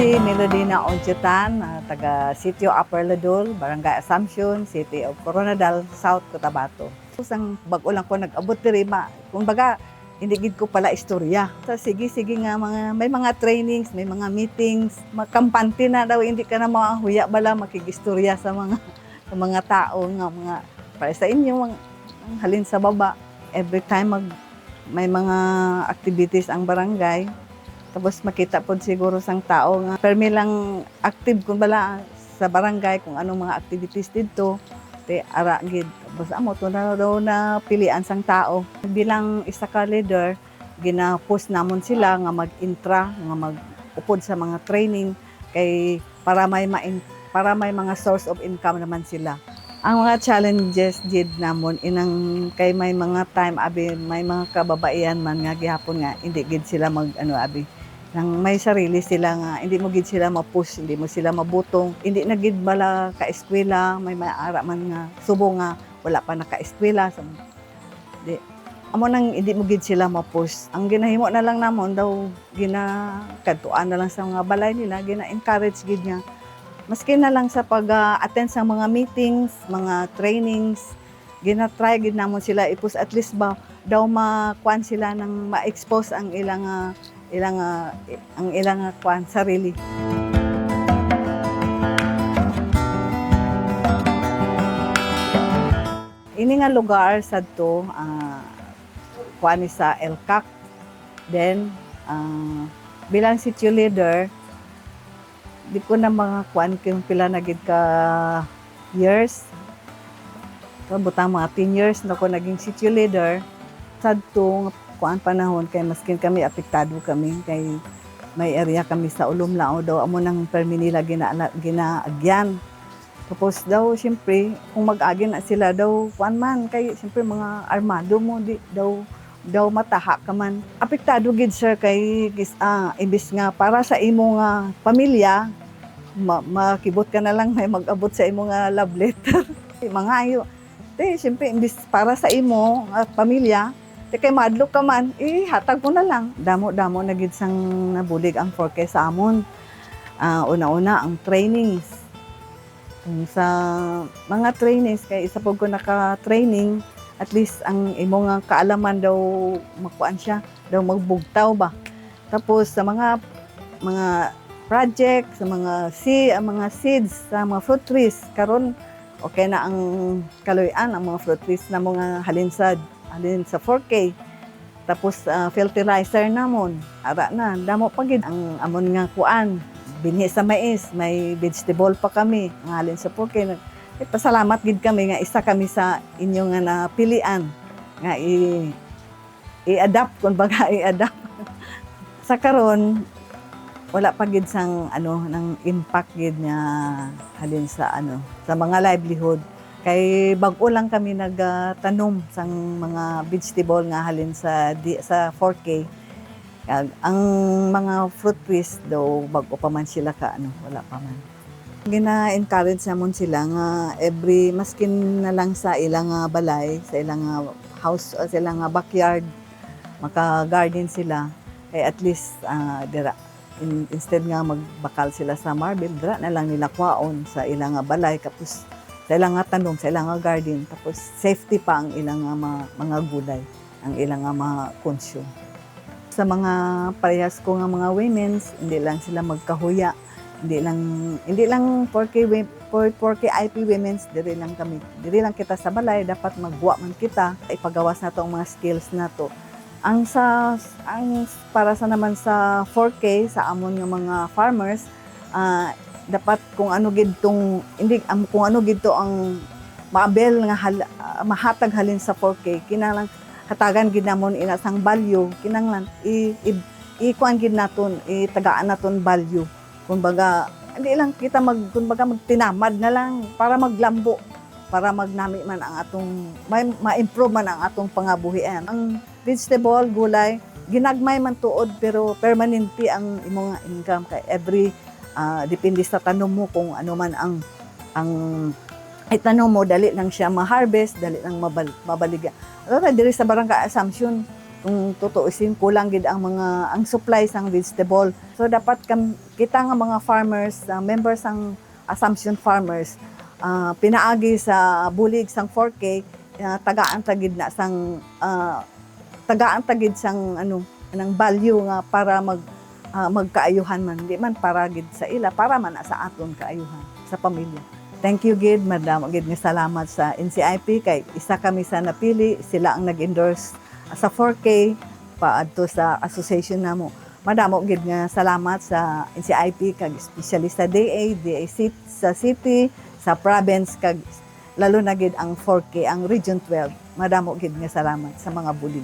si Melodina Onchetan, taga Sitio Upper Ladol, Barangay Assumption, City of Coronadal, South Cotabato. Isang bago lang ko nag-abot diri kung baga hindi gid ko pala istorya. Sige nga may mga trainings, may mga meetings, makampante na daw hindi ka na mahuya bala makigistorya sa mga tao nga mga para sa inyo halin sa baba. Every time may mga activities ang barangay. Tapos makita po siguro sang tao nga permi lang active kung bala sa barangay kung anong mga activities dito. Te ara gid. Tapos amo to na daw na pilian sang tao. Bilang isa ka leader, gina-post namon sila nga mag-intra, nga mag-upod sa mga training kay para may mga source of income naman sila. Ang mga challenges gid namon inang kay may mga time abi may mga kababaihan man nga gihapon nga hindi gid sila abi nang may sarili sila nga hindi mo gid sila ma-push, hindi mo sila mabutong, hindi na gid bala ka-eskwela, may ara man nga subo nga wala pa naka-eskwela so, di amo nang hindi mo gid sila ma-push. Ang ginahimo na lang namon daw ginakadtuan na lang sa mga balay nila, gina-encourage gid nga maski na lang sa pag-attend sa mga meetings, mga trainings, gina-try gid namon sila ipus at least ba daw makuan sila nang ma-expose ang ilang kuan sarili. Ini nga lugar sadto kuan ni sa Elcac. Then bilang city leader di ko na mga kuan kung pila na gid ka years. So butang mga 10 years na ko naging city leader sadto kuan panahon kay maskin kami apektado kami kay may area kami sa Ulumlao daw amo nang permi nila ginaagyan. Tapos daw siyempre kung mag-agi na sila daw kuan man kay siyempre mga armado mo di daw mataha ka man. Apektado gid sir kay imbis nga para sa imo nga pamilya makibot ka na lang may mag-abot sa imo nga love letter. Mga ayo. Siyempre imbis para sa imo nga pamilya kay madlok ka man, hatag mo na lang. Damo-damo na gid sang nabulig ang 4K sa amon. Una-una ang trainings. Sa mga trainings, kay isa po ko naka-training, at least ang imo nga kaalaman daw makuan siya, daw magbugtaw ba. Tapos sa mga project, sa mga seeds, sa mga fruit trees, karon okay na ang kaluyan ang mga fruit trees na mga halin sa 4K. Tapos fertilizer namon, ara na, damo pa gid ang amon nga kuan. Binhi sa mais, may vegetable pa kami, nga halin sa 4K. Pasalamat gid kami nga isa kami sa inyo nga napilian nga i-adapt kung baga i-adapt. Sa karon wala pa gid sang nang impact gid nga halin sa sa mga livelihood. Kay bag-o lang kami nagtanom sang mga vegetable nga halin sa 4K. Ang mga fruit trees daw bag-o pa man sila wala pa man. Gina-encourage namon sila nga every maskin na lang sa ilang balay, sa ilang house, sa ilang backyard, maka-garden sila. Kay at least instead nga magbakal sila sa marble, dira na lang nila kwaon sa ilang balay kapos sa ilang tanom, sa ilang garden, tapos safety pa ang ilang mga gulay, ang ilang mga consume. Sa mga parehas ko nga mga women's, hindi lang sila magkahuya, hindi lang 4K IP women's, diri lang kita sa balay, dapat magbuwa man kita, ipagawas na to ang mga skills na to. Ang para sa naman sa 4K, sa amon nga mga farmers, dapat kung ano gid ang maabel nga mahatag halin sa 4K kinahanglan hatagan gid namon inasang value kinahanglan ikuan gid naton itagaan naton value kumbaga hindi lang kita magtinamad na lang para maglambo para magnami man ang atong ma-improve man ang atong pangabuhian. Ang vegetable gulay ginagmay man tuod pero permanente ang imong income kay every depende sa tanom mo kung ano man ang tanom mo, dali lang siya ma-harvest, dali lang mabaligya. Diri sa Barangay Assumption, kung tutuusin kulang gid ang supply sang vegetable. So dapat kita nga mga farmers, members sang Assumption Farmers, pinaagi sa bulig sang 4K, tagaan tagid na sang tagaan tagid sang anong value nga para magkaayuhan man, di man para gid sa ila, para man sa aton kaayuhan sa pamilya. Thank you gid, madam gid nga salamat sa NCIP kay isa kami sa napili, sila ang nag-endorse sa 4K paadto sa association namo. Madamo gid nga salamat sa NCIP kag especially sa DA sa city, sa province kag lalo na gid ang 4K, ang Region 12. Madamo gid nga salamat sa mga bulig.